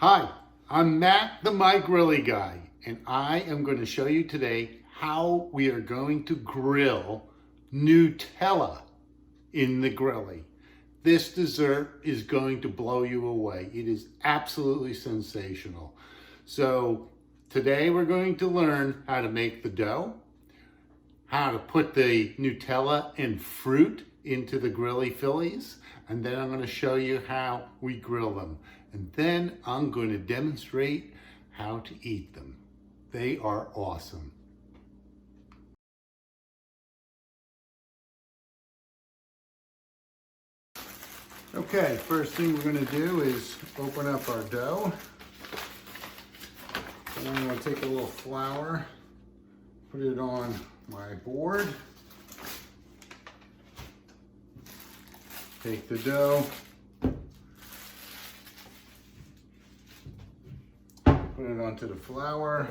Hi, I'm Matt, the MyGrillie guy, and I am going to show you today how we are going to grill Nutella in the Grillie. This dessert is going to blow you away. It is absolutely sensational. So today we're going to learn how to make the dough, how to put the Nutella and fruit into the Grillie Fillies, and then I'm going to show you how we grill them. And then I'm going to demonstrate how to eat them. They are awesome. Okay, first thing we're going to do is open up our dough. And I'm going to take a little flour, put it on my board. Take the dough, put it onto the flour.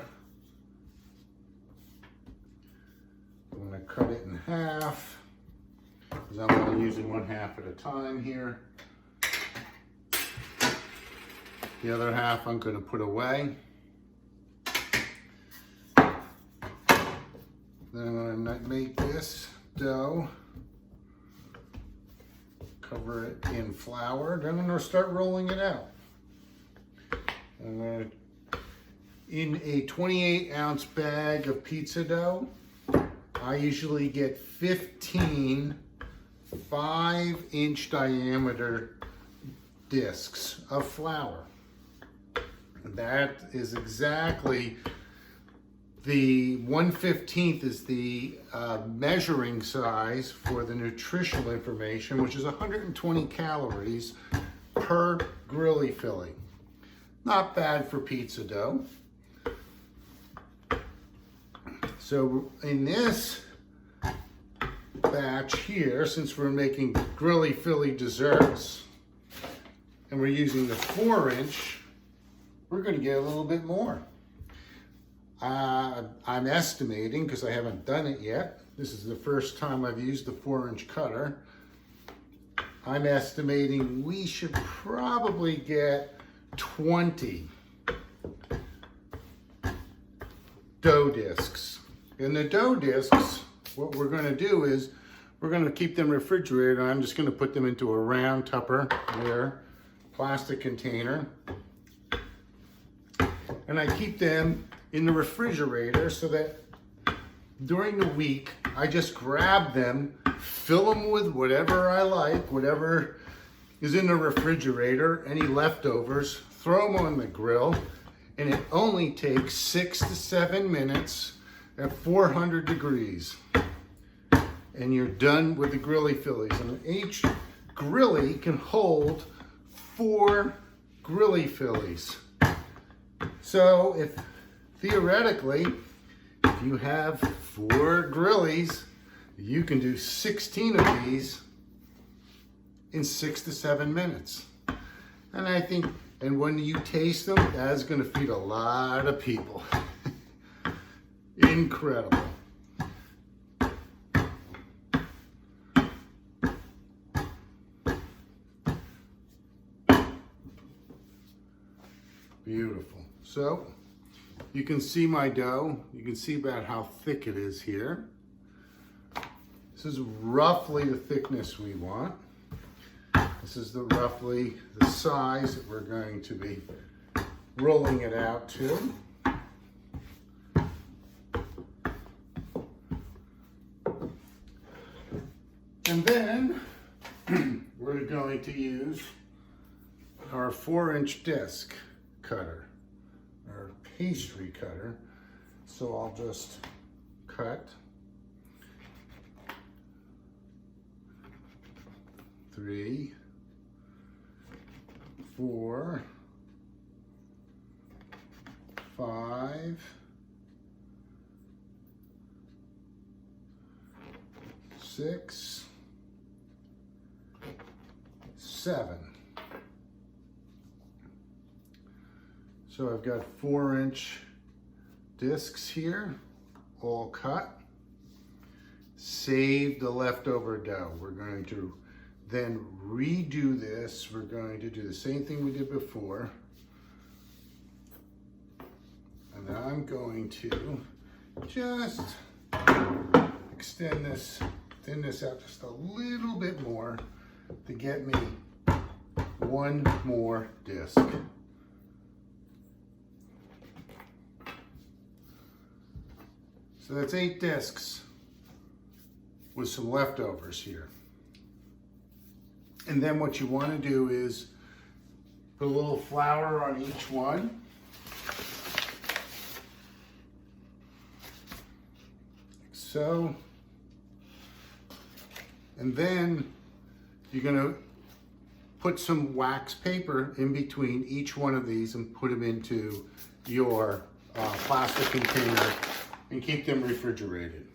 I'm going to cut it in half because I'm only using one half at a time here. The other half I'm going to put away. Then I'm going to make this dough, cover it in flour. Then I'm going to start rolling it out. I'm going to, in a 28-ounce bag of pizza dough, I usually get 15 5-inch diameter discs of flour. That is exactly the 1/15 is the measuring size for the nutritional information, which is 120 calories per Grillie filling. Not bad for pizza dough. So in this batch here, since we're making Grillie Filling desserts and we're using the 4-inch, we're going to get a little bit more. I'm estimating, because I haven't done it yet, this is the first time I've used the 4-inch cutter, I'm estimating we should probably get 20 dough discs. And the dough discs, what we're going to do is we're going to keep them refrigerated. I'm just going to put them into a round Tupperware plastic container. And I keep them in the refrigerator so that during the week, I just grab them, fill them with whatever I like, whatever is in the refrigerator, any leftovers, throw them on the grill, and it only takes 6 to 7 minutes at 400 degrees. And you're done with the Grillie Fillies. And each Grillie can hold 4 Grillie Fillies. So if theoretically, if you have 4 Grillies, you can do 16 of these in 6 to 7 minutes. And I think, and when you taste them, that's going to feed a lot of people. Incredible. Beautiful. So you can see my dough. You can see about how thick it is here. This is roughly the thickness we want. This is roughly the size that we're going to be rolling it out to. And then we're going to use our 4-inch disc cutter, our pastry cutter. So I'll just cut 3, 4, 5, 6, 7. So I've got 4-inch discs here, all cut. Save the leftover dough. We're going to then redo this. We're going to do the same thing we did before. And I'm going to just extend this, thin this out just a little bit more to get me one more disc. So that's 8 discs with some leftovers here. And then what you want to do is put a little flour on each one. Like so. And then you're going to put some wax paper in between each one of these and put them into your plastic container and keep them refrigerated.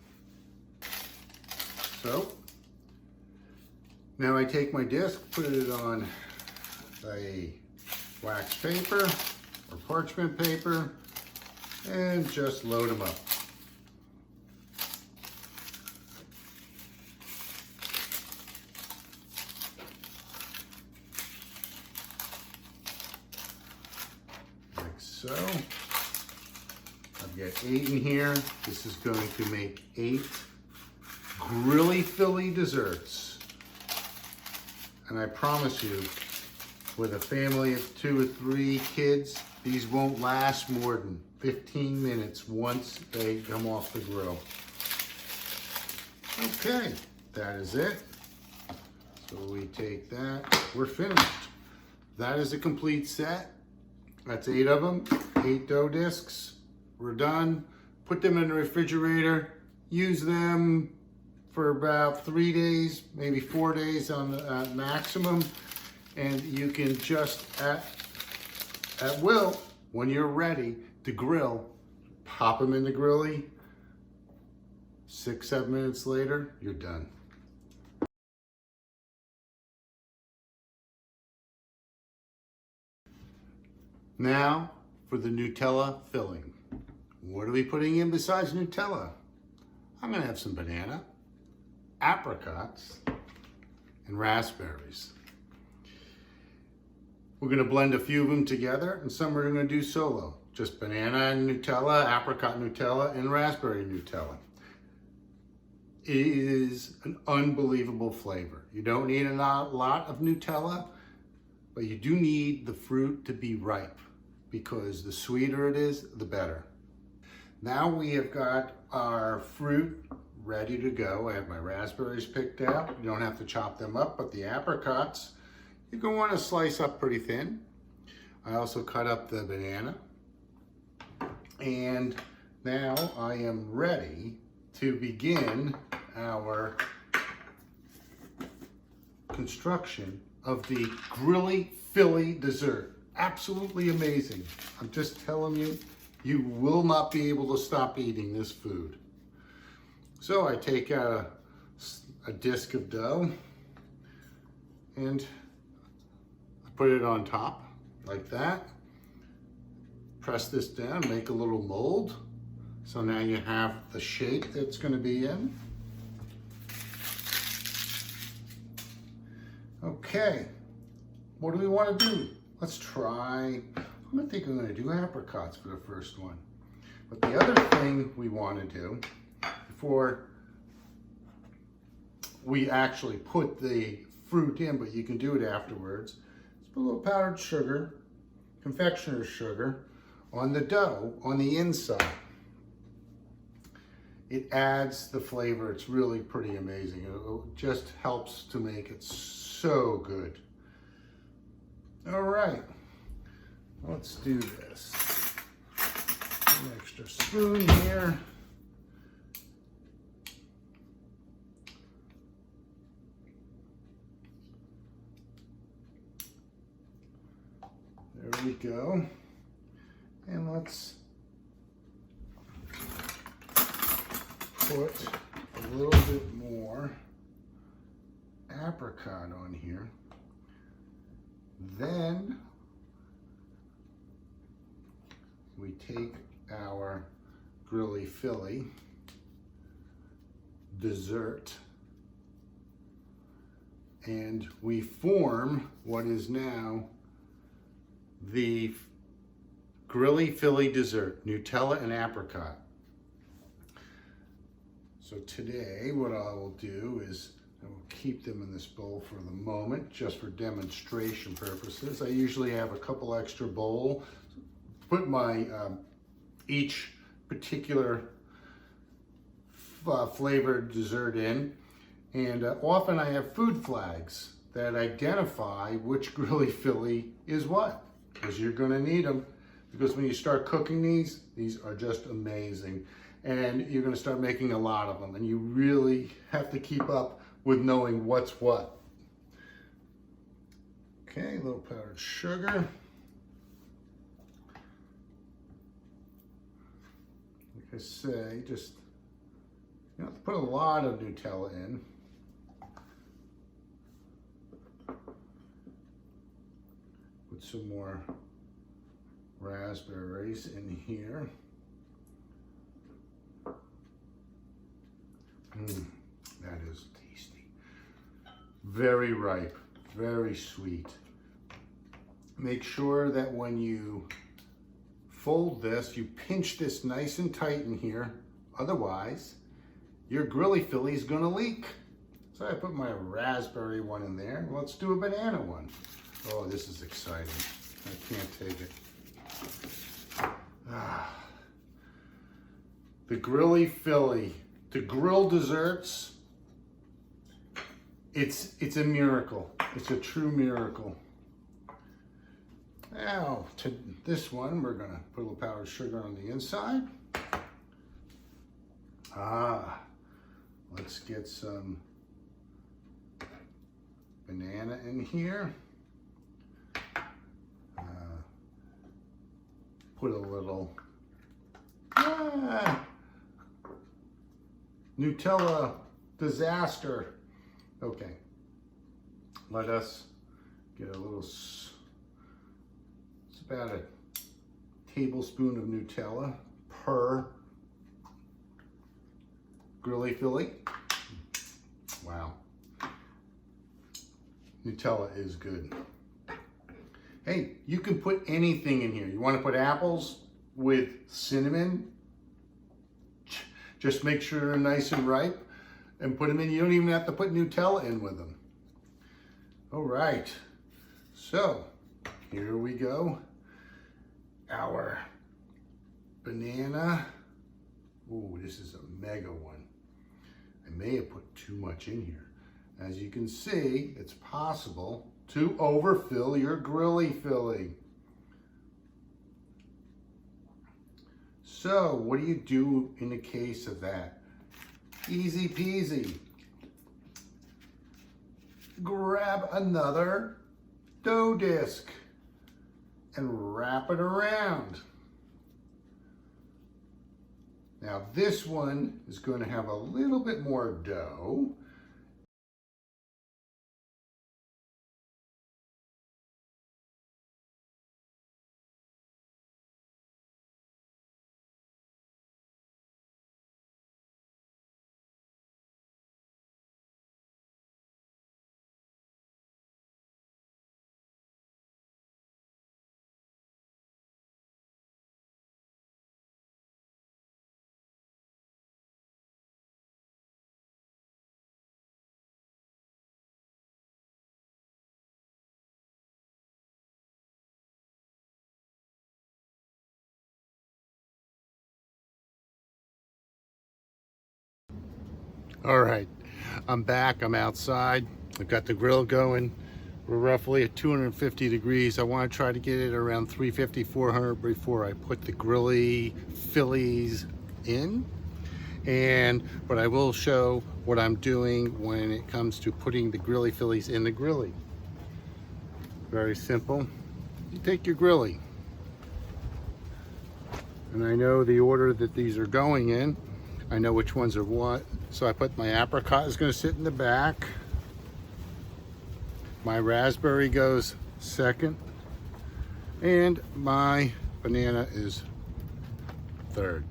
So now I take my disc, put it on a wax paper or parchment paper, and just load them up. Like so. I've got 8 in here. This is going to make 8 MyGrillie Philly desserts. And I promise you, with a family of 2 or 3 kids, these won't last more than 15 minutes once they come off the grill. Okay, that is it. So we take that, we're finished. That is a complete set. That's 8 of them, 8 dough discs. We're done. Put them in the refrigerator. Use them for about 3 days, maybe 4 days on the maximum. And you can just, at will, when you're ready to grill, pop them in the MyGrillie. 6-7 minutes later, you're done. Now for the Nutella filling. What are we putting in besides Nutella? I'm gonna have some banana, apricots, and raspberries. We're gonna blend a few of them together, and some we're gonna do solo. Just banana and Nutella, apricot Nutella, and raspberry Nutella. It is an unbelievable flavor. You don't need a lot of Nutella, but you do need the fruit to be ripe, because the sweeter it is, the better. Now we have got our fruit ready to go. I have my raspberries picked out. You don't have to chop them up, but the apricots, you're going to want to slice up pretty thin. I also cut up the banana. And now I am ready to begin our construction of the MyGrillie Philly dessert. Absolutely amazing. I'm just telling you, you will not be able to stop eating this food. So I take a disc of dough and I put it on top like that. Press this down, make a little mold. So now you have the shape that's going to be in. Okay, what do we want to do? Let's try, I'm going to do apricots for the first one. But the other thing we want to do before we actually put the fruit in, but you can do it afterwards, is put a little powdered sugar, confectioner's sugar, on the dough on the inside. It adds the flavor. It's really pretty amazing. It just helps to make it so good. All right, let's do this. An extra spoon here. There we go. And let's put a little bit more apricot on here. Then we take our MyGrillie Philly dessert and we form what is now the MyGrillie Philly dessert, Nutella and apricot. So today what I will do is I will keep them in this bowl for the moment, just for demonstration purposes. I usually have a couple extra bowl. Put my each particular flavored dessert in, and often I have food flags that identify which Grillie Philly is what, because you're going to need them. Because when you start cooking these are just amazing, and you're going to start making a lot of them, and you really have to keep up with knowing what's what. Okay, a little powdered sugar. Like I say, just you don't have to put a lot of Nutella in. Put some more raspberries in here. That is tasty. Very ripe, very sweet. Make sure that when you fold this, you pinch this nice and tight in here. Otherwise, your Grillie Philly is gonna leak. So I put my raspberry one in there. Let's do a banana one. Oh, this is exciting. I can't take it. The Grillie Philly, to grill desserts, it's a miracle. It's a true miracle. Now, to this one, we're gonna put a little powdered sugar on the inside. Let's get some banana in here. Put a little Nutella disaster. Okay, let us get a little, it's about a tablespoon of Nutella per Grillie Philly. Wow, Nutella is good. Hey, you can put anything in here. You want to put apples with cinnamon? Just make sure they're nice and ripe and put them in. You don't even have to put Nutella in with them. All right, so here we go. Our banana. Ooh, this is a mega one. I may have put too much in here. As you can see, it's possible to overfill your Grillie Philly. So what do you do in the case of that? Easy peasy. Grab another dough disc and wrap it around. Now this one is going to have a little bit more dough. All right, I'm back, I'm outside. I've got the grill going. We're roughly at 250 degrees. I want to try to get it around 350, 400 before I put the Grillie Phillies in. But I will show what I'm doing when it comes to putting the Grillie Phillies in the Grillie. Very simple. You take your Grillie. And I know the order that these are going in. I know which ones are what. So I put my apricot is going to sit in the back. My raspberry goes second. And my banana is third.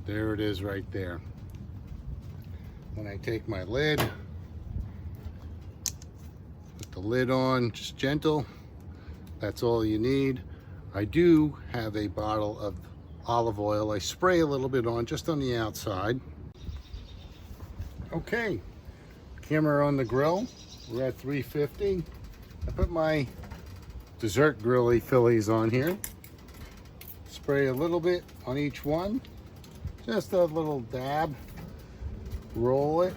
There it is right there. When I take my lid, put the lid on, just gentle. That's all you need. I do have a bottle of olive oil. I spray a little bit on, just on the outside. Okay, camera on the grill. We're at 350. I put my dessert grilly fillies on here. Spray a little bit on each one. Just a little dab. Roll it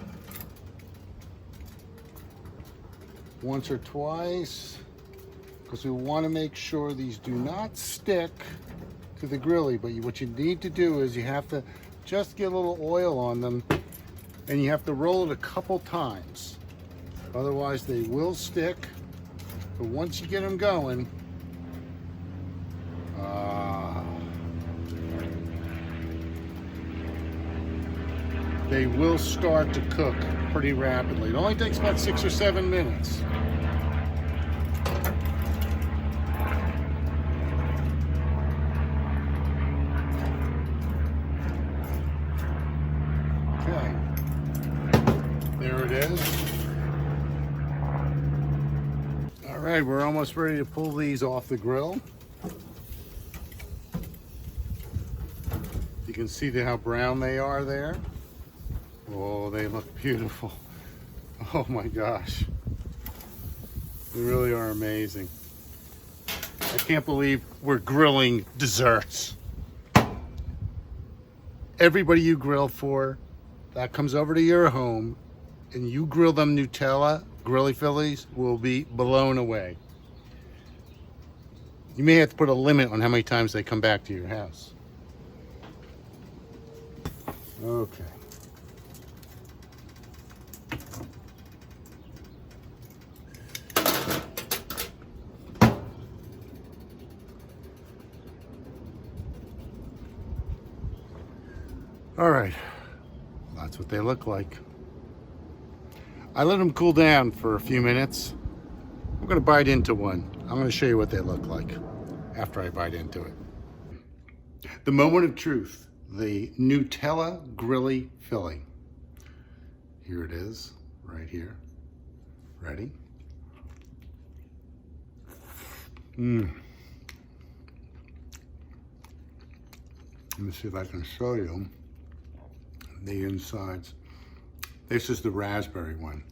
once or twice, because we want to make sure these do not stick to the grilly. But what you need to do is you have to just get a little oil on them, and you have to roll it a couple times. Otherwise they will stick. But once you get them going, they will start to cook pretty rapidly. It only takes about 6 or 7 minutes. Okay, there it is. All right, we're almost ready to pull these off the grill. You can see how brown they are there. Oh, they look beautiful. Oh my gosh. They really are amazing. I can't believe we're grilling desserts. Everybody you grill for, that comes over to your home, and you grill them Nutella Grilly Fillies, will be blown away. You may have to put a limit on how many times they come back to your house. Okay. All right, that's what they look like. I let them cool down for a few minutes. I'm gonna bite into one. I'm gonna show you what they look like after I bite into it. The moment of truth, the Nutella Grilly Filling. Here it is, right here. Ready? Let me see if I can show you the insides. This is the raspberry one.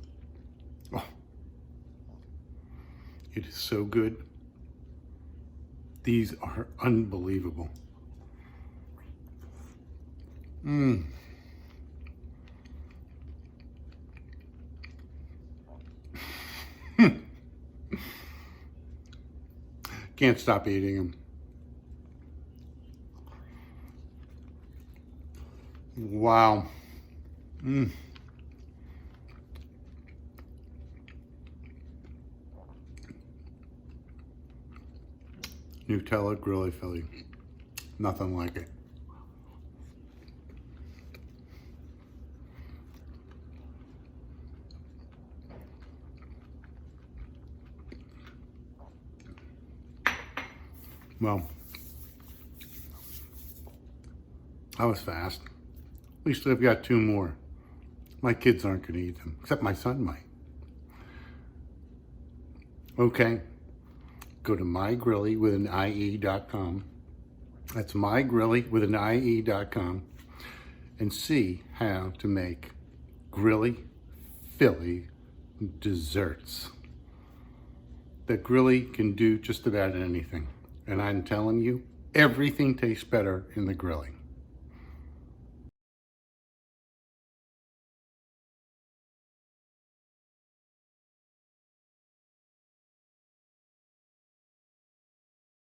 Oh, it is so good. These are unbelievable. Can't stop eating them. Wow. Nutella Grilly Filling. Nothing like it. Well, that was fast. At least I've got 2 more. My kids aren't going to eat them, except my son might. Okay, go to MyGrillie with an IE.com. That's MyGrillie with an IE.com, and see how to make Grilly Filly desserts. That Grilly can do just about anything. And I'm telling you, everything tastes better in the grilling.